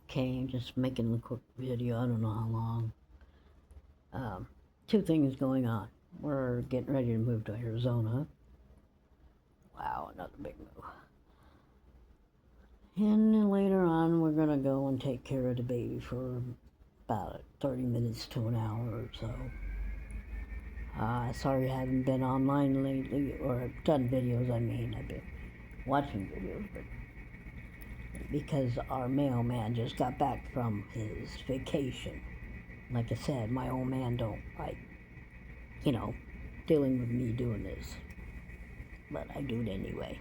Okay, just making a quick video. I don't know how long. Two things going on. We're getting ready to move to Arizona. Wow, another big move. And then later on, we're going to go and take care of the baby for about 30 minutes to an hour or so. Sorry I haven't been online lately, or done videos, I've been watching videos, but because our mailman just got back from his vacation. Like I said, my old man don't like, dealing with me doing this. But I do it anyway.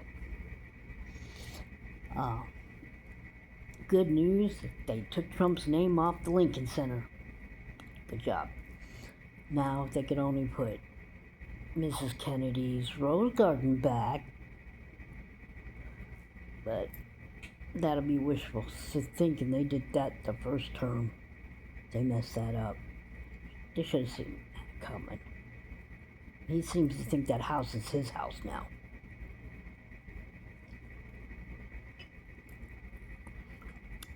Uh, Good news, they took Trump's name off the Lincoln Center. Good job. Now, if they could only put Mrs. Kennedy's Rose Garden back, but that'll be wishful thinking. They did that the first term. They messed that up. They should have seen that coming. He seems to think that house is his house now.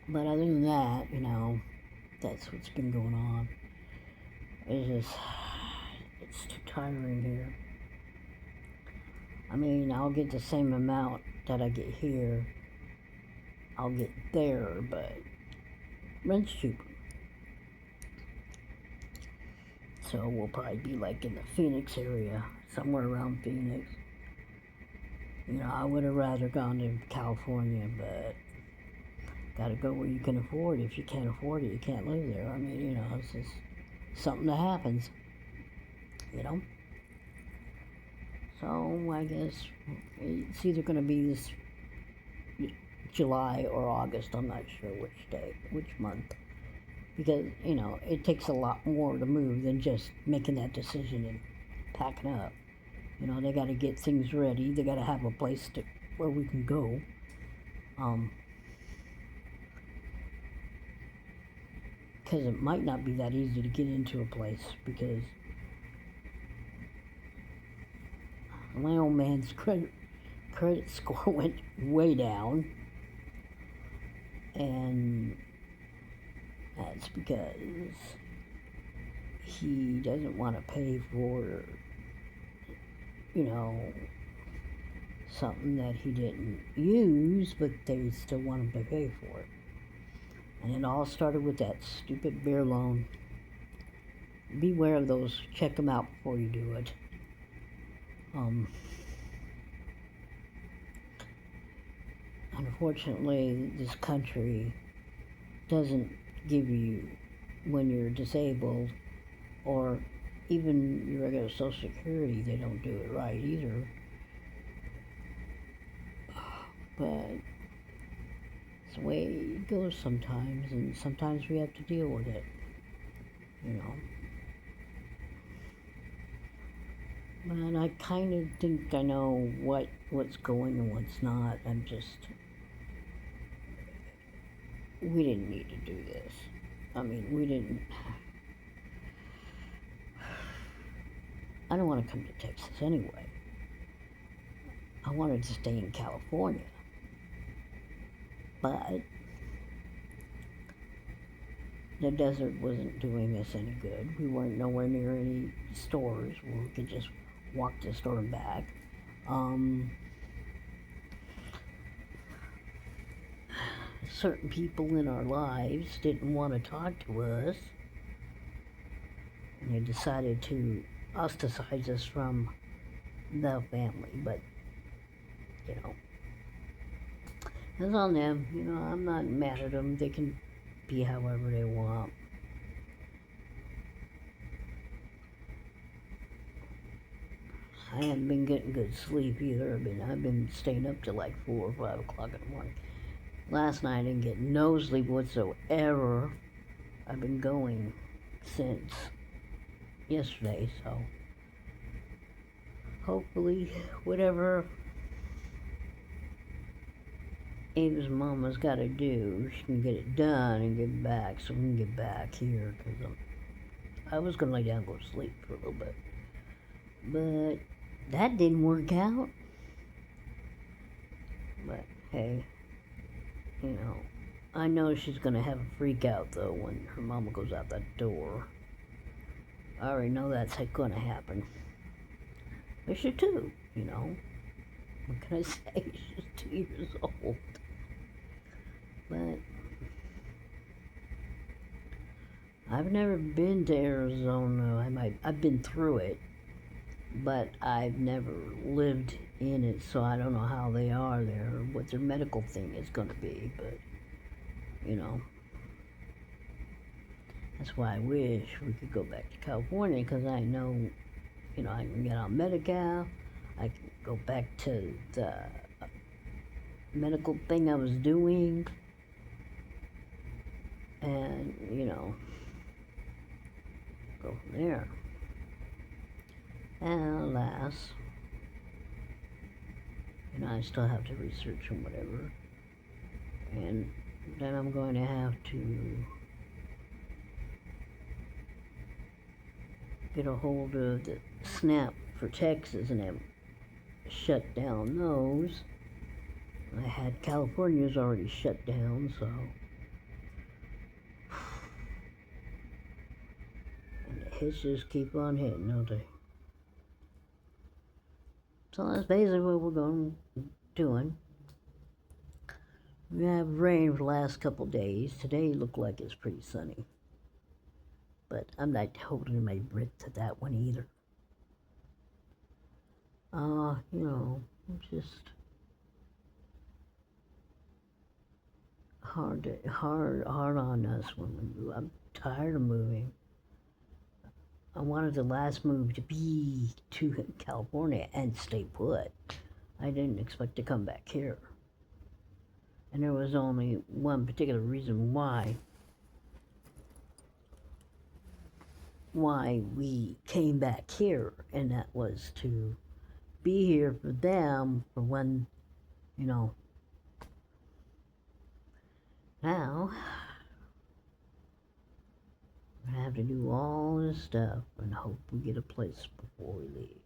But other than that, that's what's been going on. It's too tiring here. I'll get the same amount that I get here. I'll get there, but rent's cheaper. So we'll probably be like in the Phoenix area, somewhere around Phoenix. I would have rather gone to California, but gotta go where you can afford. If you can't afford it, you can't live there. It's just something that happens, So I guess it's either going to be this July or August. I'm not sure which month. Because, it takes a lot more to move than just making that decision and packing up. They got to get things ready. They got to have a place where we can go. Because it might not be that easy to get into a place, because my old man's credit score went way down, and that's because he doesn't want to pay for, something that he didn't use, but they still want him to pay for it. And it all started with that stupid beer loan. Beware of those. Check them out before you do it. Unfortunately, this country doesn't give you, when you're disabled, or even your regular Social Security, they don't do it right either. But it's the way it goes sometimes, and sometimes we have to deal with it, And I kind of think I know what's going and what's not. We didn't need to do this. We didn't. I don't want to come to Texas anyway. I wanted to stay in California. But the desert wasn't doing us any good. We weren't nowhere near any stores where we could just walk to the store and back. Certain people in our lives didn't want to talk to us, and they decided to ostracize us from the family. But it's on them. I'm not mad at them. They can be however they want. I haven't been getting good sleep either. I've been staying up till like 4 or 5 o'clock in the morning. Last night I didn't get no sleep whatsoever. I've been going since yesterday, so hopefully whatever Ava's mama's got to do, she can get it done and get back, so we can get back here, because I was going to lay down and go to sleep for a little bit. But that didn't work out. But hey, I know she's gonna have a freak out though when her mama goes out that door. I already know that's gonna happen. But she too, you know. What can I say? She's 2 years old. But I've never been to Arizona. I've been through it, but I've never lived in it, so I don't know how they are there, or what their medical thing is going to be. But you know, that's why I wish we could go back to California, because I know, you know, I can get on Medi-Cal. I can go back to the medical thing I was doing, and you know, go from there. And alas, you know, I still have to research and whatever. And then I'm going to have to get a hold of the SNAP for Texas and then shut down those. I had California's already shut down, so. And the hits just keep on hitting, don't they? So that's basically what we're doing. We have rain for the last couple days. Today looked like it's pretty sunny. But I'm not holding my breath to that one either. You know, just hard on us when we move. I'm tired of moving. I wanted the last move to be to California and stay put. I didn't expect to come back here. And there was only one particular reason why we came back here, and that was to be here for them for when, you know, now we're gonna have to do all this stuff and hope we get a place before we leave.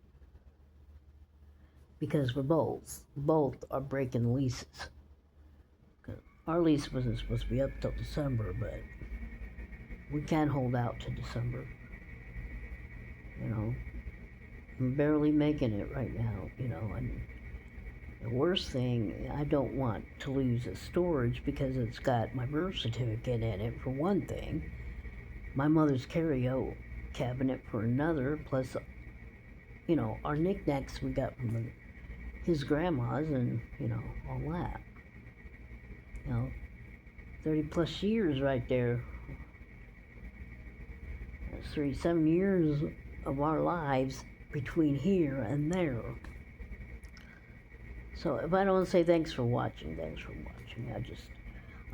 Because we're both are breaking leases. Our lease wasn't supposed to be up till December, but we can't hold out to December. You know, I'm barely making it right now, you know, and the worst thing, I don't want to lose the storage because it's got my birth certificate in it, for one thing, my mother's carry-out cabinet for another, plus, you know, our knickknacks we got from his grandma's and, you know, all that. You know, 30 plus years right there. That's 37 years of our lives between here and there. So if I don't say thanks for watching. I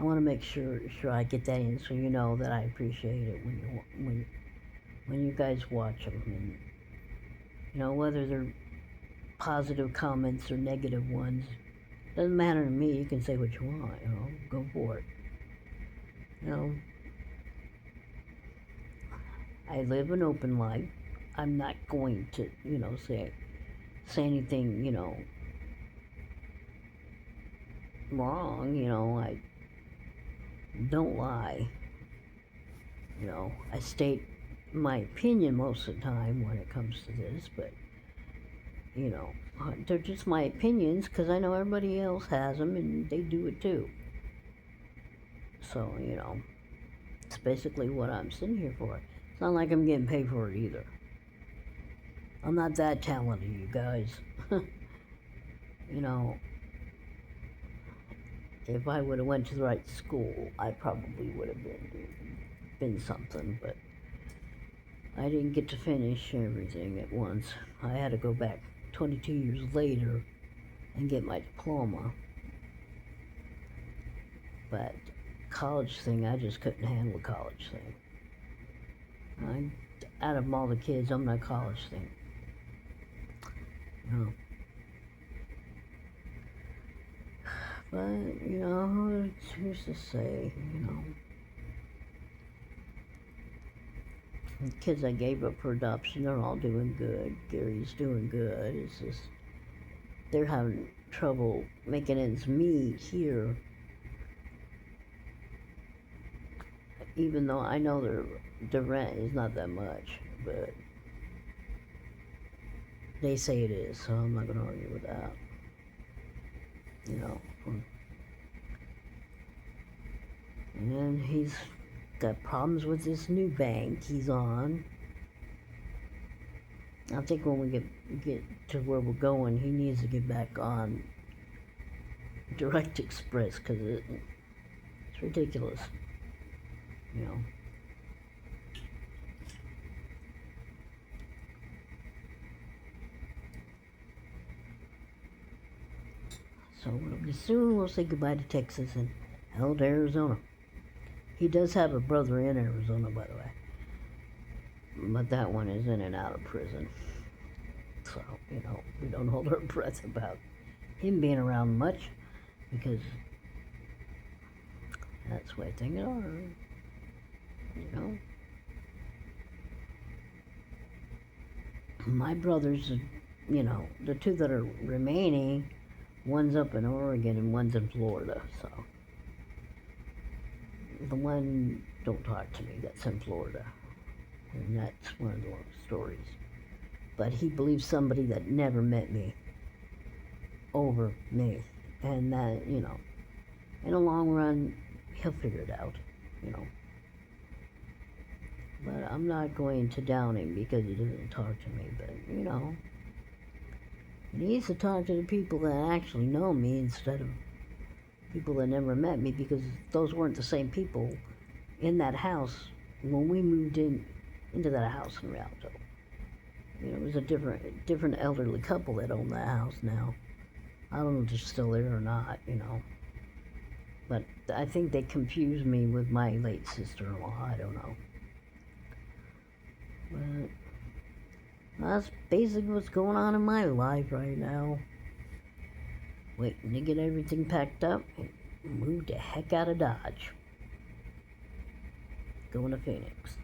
want to make sure I get that in, so you know that I appreciate it when you guys watch them, and you know, whether they're positive comments or negative ones, doesn't matter to me. You can say what you want, you know, go for it. You know, I live an open life. I'm not going to, you know, say anything, you know, wrong. You know, I don't lie. You know, I state my opinion most of the time when it comes to this, but you know, they're just my opinions because I know everybody else has them and they do it too. So, you know, it's basically what I'm sitting here for. It's not like I'm getting paid for it either. I'm not that talented, you guys. You know, if I would have went to the right school, I probably would have been something, but I didn't get to finish everything at once. I had to go back 22 years later and get my diploma. But college thing, I just couldn't handle the college thing. Out of all the kids, I'm not college thing. You know. But, you know, who's to say, you know. The kids I gave up for adoption, they're all doing good. Gary's doing good. It's just, they're having trouble making ends meet here. even though I know the rent is not that much, but they say it is, so I'm not gonna argue with that. You know. And then he's got problems with this new bank he's on. I think when we get to where we're going, he needs to get back on Direct Express because it's ridiculous, you know. So soon we'll say goodbye to Texas and hell to Arizona. He does have a brother in Arizona, by the way, but that one is in and out of prison. So, you know, we don't hold our breath about him being around much because that's the way things are, you know. My brothers, you know, the two that are remaining, one's up in Oregon and one's in Florida, so. The one don't talk to me that's in Florida, and that's one of the stories. But he believes somebody that never met me over me, and that, you know, in the long run he'll figure it out, you know. But I'm not going to down him because he doesn't talk to me, but you know, he needs to talk to the people that actually know me instead of people that never met me, because those weren't the same people in that house when we moved into that house in Rialto. You know, it was a different elderly couple that owned that house now. I don't know if they're still there or not, you know. But I think they confused me with my late sister-in-law. I don't know. But that's basically what's going on in my life right now. Waiting to get everything packed up and move the heck out of Dodge. Going to Phoenix.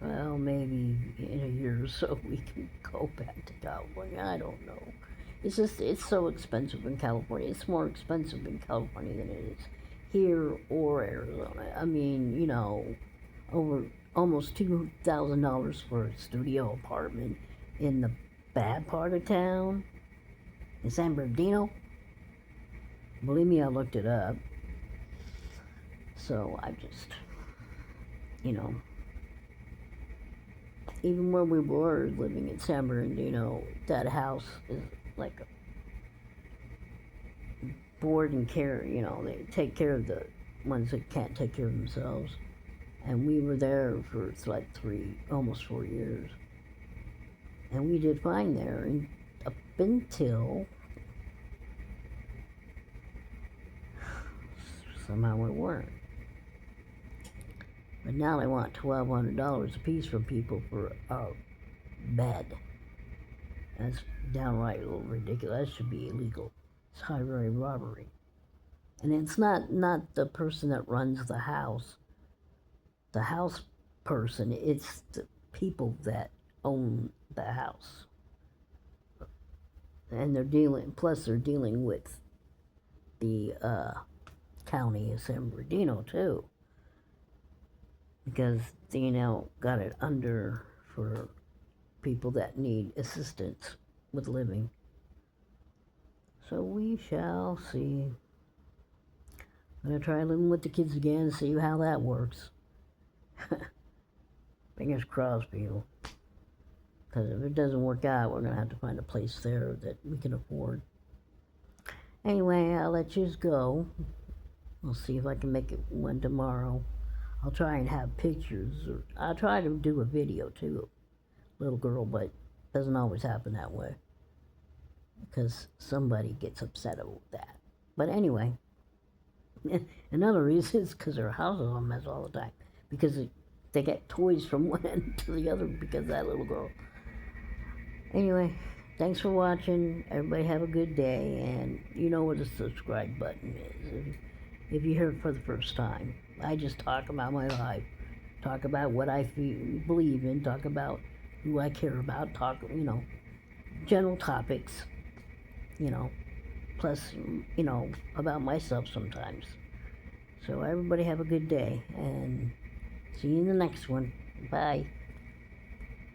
Well, maybe in a year or so we can go back to California. I don't know. It's just, it's so expensive in California. It's more expensive in California than it is here or Arizona. I mean, you know, over almost $2,000 for a studio apartment in the bad part of town in San Bernardino. Believe me, I looked it up. So I just, you know, even where we were living in San Bernardino, that house is like a board and care, you know, they take care of the ones that can't take care of themselves. And we were there for like almost 4 years. And we did fine there, and up until somehow it weren't. But now they want $1,200 a piece from people for a bed. That's downright a little ridiculous. That should be illegal. It's highway robbery. And it's not the person that runs the house person, it's the people that own the house. And they're dealing with the county of San Bernardino too. Because they, you know, got it under for people that need assistance with living. So we shall see. I'm gonna try living with the kids again and see how that works. Fingers crossed, people. Because if it doesn't work out, we're gonna have to find a place there that we can afford. Anyway, I'll let you go. I'll see if I can make it one tomorrow. I'll try and have pictures, or I'll try to do a video too, little girl, but it doesn't always happen that way because somebody gets upset over that. But anyway, another reason is because their house is a mess all the time, because they get toys from one end to the other because of that little girl. Anyway, thanks for watching. Everybody have a good day, and you know where the subscribe button is if you're here for the first time. I just talk about my life, talk about what I believe in, talk about who I care about, talk, you know, general topics, you know, plus, you know, about myself sometimes. So everybody have a good day and see you in the next one. Bye.